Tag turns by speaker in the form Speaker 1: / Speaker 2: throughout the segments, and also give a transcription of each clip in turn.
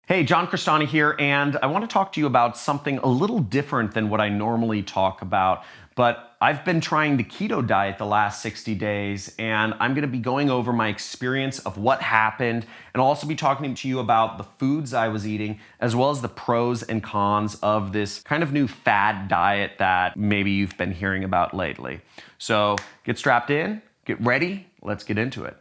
Speaker 1: Hey, John Crestani here, and I want to talk to you about something a little different than what I normally talk about. But I've been trying the keto diet the last 60 days, and I'm going to be going over my experience of what happened, and I'll also be talking to you about the foods I was eating, as well as the pros and cons of this kind of new fad diet that maybe you've been hearing about lately. So get strapped in, get ready, let's get into it.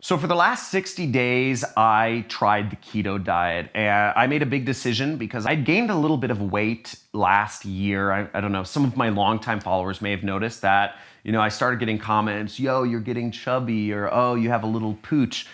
Speaker 1: So for the last 60 days, I tried the keto diet, and I made a big decision because I'd gained a little bit of weight last year. I don't know, some of my longtime followers may have noticed that, I started getting comments, yo, you're getting chubby, or oh, you have a little pooch,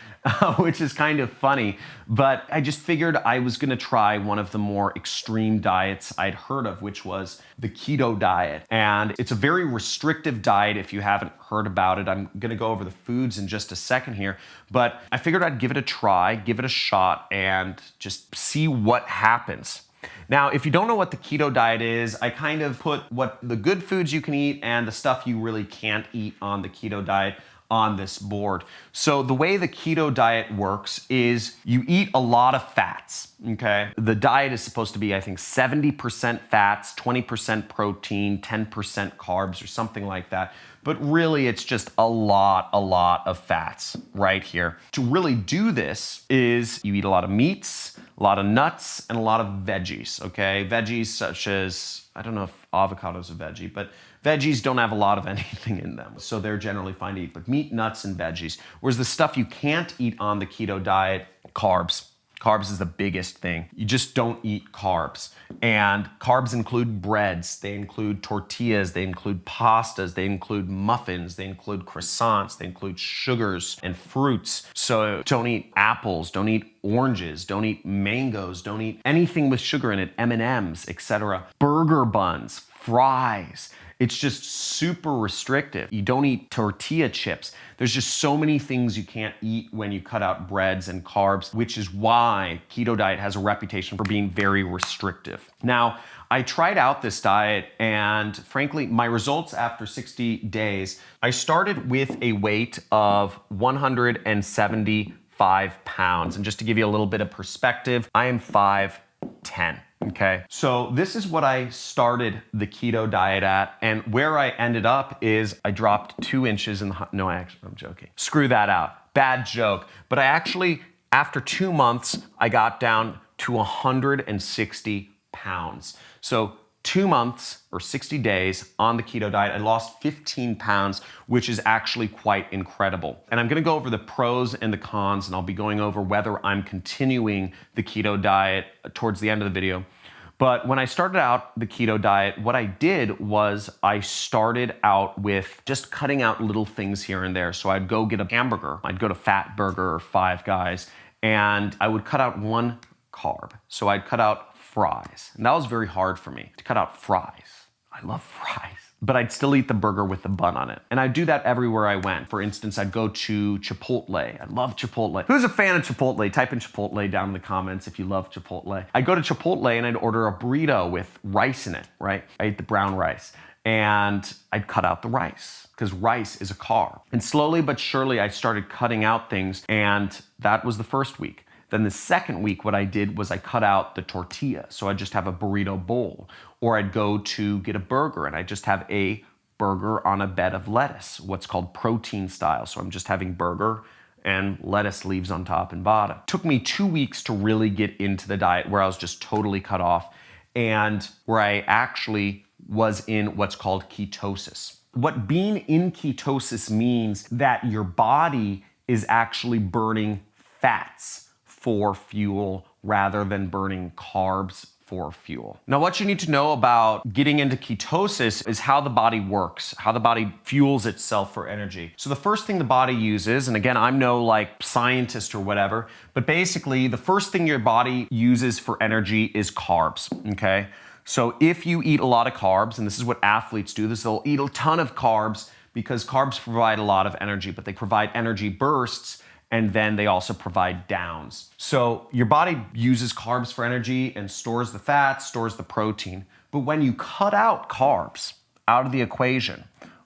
Speaker 1: which is kind of funny. But I just figured I was gonna try one of the more extreme diets I'd heard of, which was the keto diet. And it's a very restrictive diet if you haven't heard about it. I'm gonna go over the foods in just a second here, but I figured I'd give it a try, give it a shot, and just see what happens. Now, if you don't know what the keto diet is, I kind of put what the good foods you can eat and the stuff you really can't eat on the keto diet on this board. So the way the keto diet works is you eat a lot of fats, okay? The diet is supposed to be, I think, 70% fats, 20% protein, 10% carbs, or something like that. But really, it's just a lot of fats right here. To really do this is you eat a lot of meats, a lot of nuts, and a lot of veggies, okay? Veggies such as, I don't know if avocado is a veggie, but veggies don't have a lot of anything in them, so they're generally fine to eat, but meat, nuts, and veggies. Whereas the stuff you can't eat on the keto diet, carbs. Carbs is the biggest thing. You just don't eat carbs. And carbs include breads, they include tortillas, they include pastas, they include muffins, they include croissants, they include sugars and fruits. So don't eat apples, don't eat oranges, don't eat mangoes, don't eat anything with sugar in it, M&Ms, etc. Burger buns, fries. It's just super restrictive. You don't eat tortilla chips. There's just so many things you can't eat when you cut out breads and carbs, which is why keto diet has a reputation for being very restrictive. Now, I tried out this diet, and frankly, my results after 60 days, I started with a weight of 175 pounds. And just to give you a little bit of perspective, I am 5'10". Okay, so this is what I started the keto diet at, and where I ended up is I dropped 2 inches in the, no, I'm joking. Screw that out, bad joke. But I actually, after 2 months, I got down to 160 pounds. So 2 months or 60 days on the keto diet, I lost 15 pounds, which is actually quite incredible. And I'm gonna go over the pros and the cons, and I'll be going over whether I'm continuing the keto diet towards the end of the video. But when I started out the keto diet, what I did was I started out with just cutting out little things here and there. So I'd go get a hamburger, I'd go to Fat Burger or Five Guys, and I would cut out 1 carb. So I'd cut out fries. And that was very hard for me to cut out fries. I love fries. But I'd still eat the burger with the bun on it. And I'd do that everywhere I went. For instance, I'd go to Chipotle. I love Chipotle. Who's a fan of Chipotle? Type in Chipotle down in the comments if you love Chipotle. I'd go to Chipotle and I'd order a burrito with rice in it, right? I ate the brown rice. And I'd cut out the rice, because rice is a carb. And slowly but surely, I started cutting out things, and that was the first week. Then the second week, what I did was I cut out the tortilla. So I'd just have a burrito bowl. Or I'd go to get a burger and I'd just have a burger on a bed of lettuce, what's called protein style. So I'm just having burger and lettuce leaves on top and bottom. It took me 2 weeks to really get into the diet where I was just totally cut off, and where I actually was in what's called ketosis. What being in ketosis means that your body is actually burning fats for fuel rather than burning carbs for fuel. Now, what you need to know about getting into ketosis is how the body works, how the body fuels itself for energy. So the first thing the body uses, and again, I'm no like scientist or whatever, but basically the first thing your body uses for energy is carbs, okay? So if you eat a lot of carbs, and this is what athletes do, they'll eat a ton of carbs because carbs provide a lot of energy, but they provide energy bursts, and then they also provide downs. So your body uses carbs for energy and stores the fat, stores the protein. But when you cut out carbs out of the equation,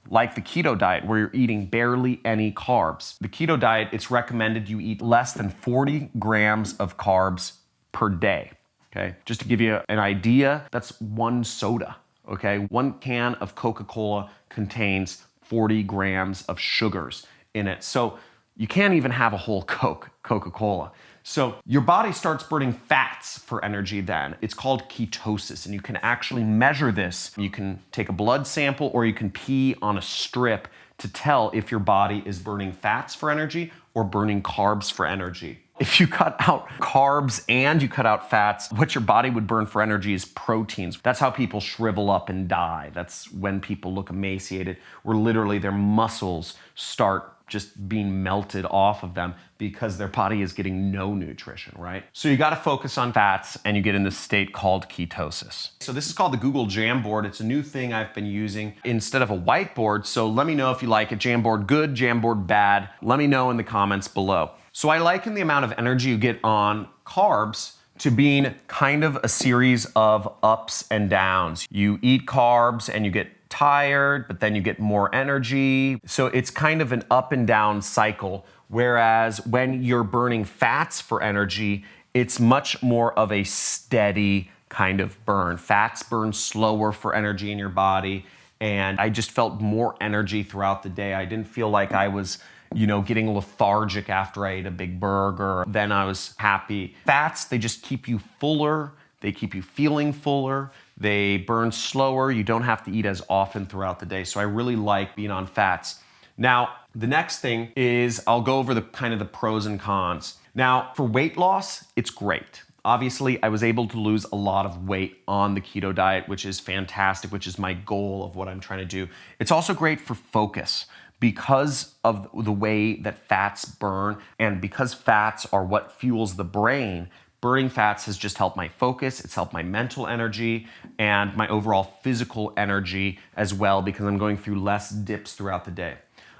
Speaker 1: like the keto diet where you're eating barely any carbs. The keto diet, it's recommended you eat less than 40 grams of carbs per day, okay? Just to give you an idea, that's one soda, okay? One can of Coca-Cola contains 40 grams of sugars in it. So you can't even have a whole Coca-Cola. So your body starts burning fats for energy then. It's called ketosis, and you can actually measure this. You can take a blood sample or you can pee on a strip to tell if your body is burning fats for energy or burning carbs for energy. If you cut out carbs and you cut out fats, what your body would burn for energy is proteins. That's how people shrivel up and die. That's when people look emaciated, where literally their muscles start just being melted off of them because their body is getting no nutrition, right? So you gotta focus on fats and you get in this state called ketosis. So this is called the Google Jamboard. It's a new thing I've been using instead of a whiteboard. So let me know if you like it. Jamboard good, Jamboard bad. Let me know in the comments below. So I liken the amount of energy you get on carbs to being kind of a series of ups and downs. You eat carbs and you get tired, but then you get more energy. So it's kind of an up and down cycle. Whereas when you're burning fats for energy, it's much more of a steady kind of burn. Fats burn slower for energy in your body. And I just felt more energy throughout the day. I didn't feel like I was, getting lethargic after I ate a big burger. Then I was happy. Fats, they just keep you fuller. They keep you feeling fuller. They burn slower. You don't have to eat as often throughout the day. So I really like being on fats. Now, the next thing is I'll go over the pros and cons. Now, for weight loss, it's great. Obviously, I was able to lose a lot of weight on the keto diet, which is fantastic, which is my goal of what I'm trying to do. It's also great for focus because of the way that fats burn, and because fats are what fuels the brain. Burning fats has just helped my focus, it's helped my mental energy, and my overall physical energy as well, because I'm going through less dips throughout the day.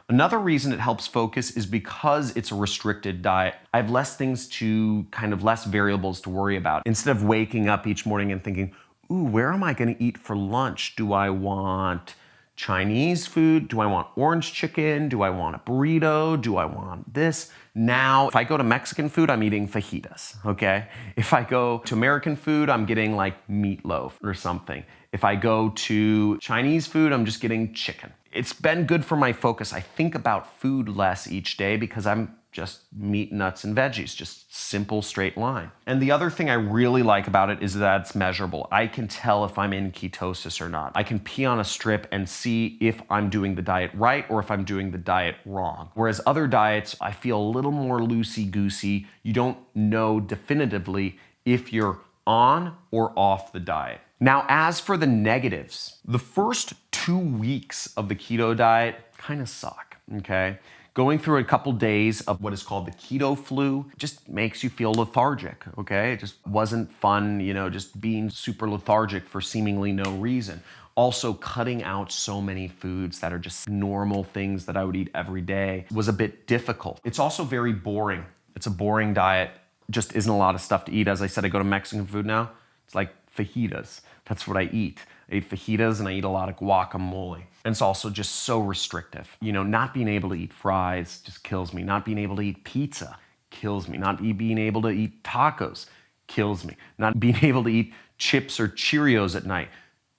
Speaker 1: Another reason it helps focus is because it's a restricted diet. I have less things less variables to worry about. Instead of waking up each morning and thinking, ooh, where am I gonna eat for lunch? Do I want Chinese food? Do I want orange chicken? Do I want a burrito? Do I want this? Now, if I go to Mexican food, I'm eating fajitas, okay? If I go to American food, I'm getting like meatloaf or something. If I go to Chinese food, I'm just getting chicken. It's been good for my focus. I think about food less each day because I'm just meat, nuts, and veggies, just simple, straight line. And the other thing I really like about it is that it's measurable. I can tell if I'm in ketosis or not. I can pee on a strip and see if I'm doing the diet right or if I'm doing the diet wrong. Whereas other diets, I feel a little more loosey-goosey. You don't know definitively if you're on or off the diet. Now, as for the negatives, the first 2 weeks of the keto diet kind of suck, okay? Going through a couple days of what is called the keto flu just makes you feel lethargic, okay? It just wasn't fun, just being super lethargic for seemingly no reason. Also, cutting out so many foods that are just normal things that I would eat every day was a bit difficult. It's also very boring. It's a boring diet. Just isn't a lot of stuff to eat. As I said, I go to Mexican food now. It's like fajitas. That's what I eat. I eat fajitas and I eat a lot of guacamole. And it's also just so restrictive. Not being able to eat fries just kills me. Not being able to eat pizza kills me. Not being able to eat tacos kills me. Not being able to eat chips or Cheerios at night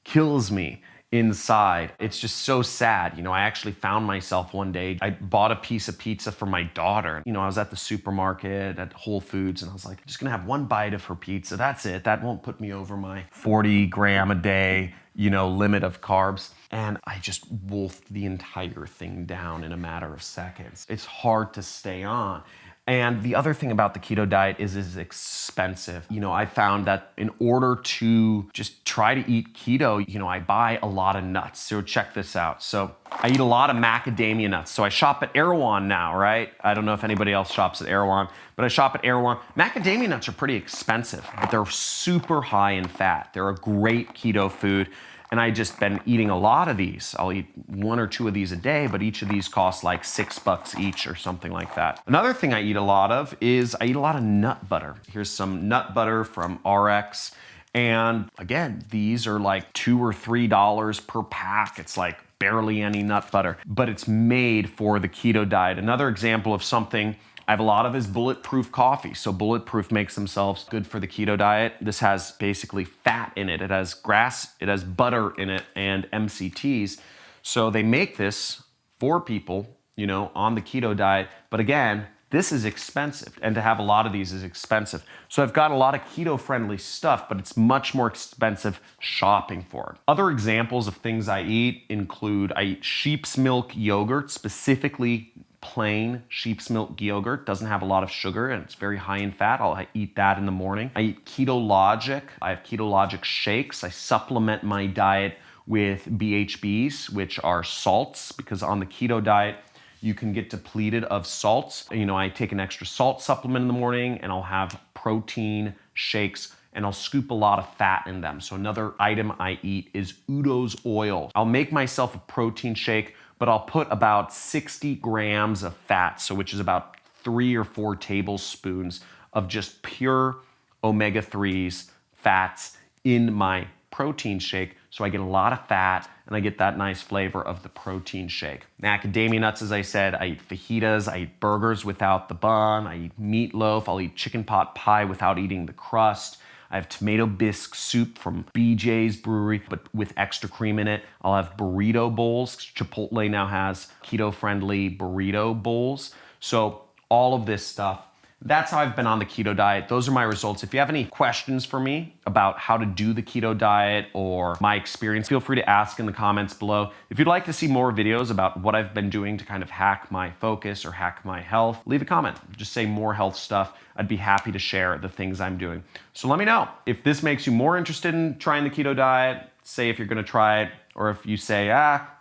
Speaker 1: kills me inside. It's just so sad. I actually found myself one day, I bought a piece of pizza for my daughter. I was at the supermarket at Whole Foods and I was like, I'm just gonna have one bite of her pizza. That's it. That won't put me over my 40 gram a day, limit of carbs. And I just wolfed the entire thing down in a matter of seconds. It's hard to stay on. And the other thing about the keto diet is it's expensive. I found that in order to just try to eat keto, I buy a lot of nuts. So check this out. So I eat a lot of macadamia nuts. So I shop at Erewhon now, right? I don't know if anybody else shops at Erewhon, but I shop at Erewhon. Macadamia nuts are pretty expensive, but they're super high in fat. They're a great keto food. And I just been eating a lot of these. I'll eat 1 or 2 of these a day, but each of these costs like $6 each or something like that. Another thing I eat a lot of is I eat a lot of nut butter. Here's some nut butter from RX. And again, these are like $2 or $3 per pack. It's like barely any nut butter, but it's made for the keto diet. Another example of something I have a lot of is Bulletproof coffee. So Bulletproof makes themselves good for the keto diet. This has basically fat in it. It has grass, it has butter in it, and MCTs. So they make this for people, you know, on the keto diet. But again, this is expensive, and to have a lot of these is expensive. So I've got a lot of keto-friendly stuff, but it's much more expensive shopping for it. Other examples of things I eat include, I eat sheep's milk yogurt, specifically plain sheep's milk yogurt. Doesn't have a lot of sugar and it's very high in fat. I eat that in the morning. I eat Ketologic. I have Ketologic shakes. I supplement my diet with BHBs, which are salts, because on the keto diet, you can get depleted of salts. You know, I take an extra salt supplement in the morning and I'll have protein shakes and I'll scoop a lot of fat in them. So another item I eat is Udo's oil. I'll make myself a protein shake, but I'll put about 60 grams of fat, so which is about 3 or 4 tablespoons of just pure omega-3s, fats in my protein shake. So I get a lot of fat and I get that nice flavor of the protein shake. Macadamia nuts, as I said, I eat fajitas, I eat burgers without the bun, I eat meatloaf, I'll eat chicken pot pie without eating the crust. I have tomato bisque soup from BJ's Brewery, but with extra cream in it. I'll have burrito bowls. Chipotle now has keto-friendly burrito bowls. So all of this stuff, that's how I've been on the keto diet. Those are my results. If you have any questions for me about how to do the keto diet or my experience, feel free to ask in the comments below. If you'd like to see more videos about what I've been doing to kind of hack my focus or hack my health, leave a comment. Just say more health stuff. I'd be happy to share the things I'm doing. So let me know if this makes you more interested in trying the keto diet. Say if you're gonna try it, or if you say,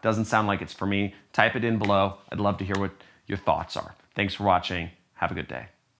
Speaker 1: doesn't sound like it's for me, type it in below. I'd love to hear what your thoughts are. Thanks for watching. Have a good day.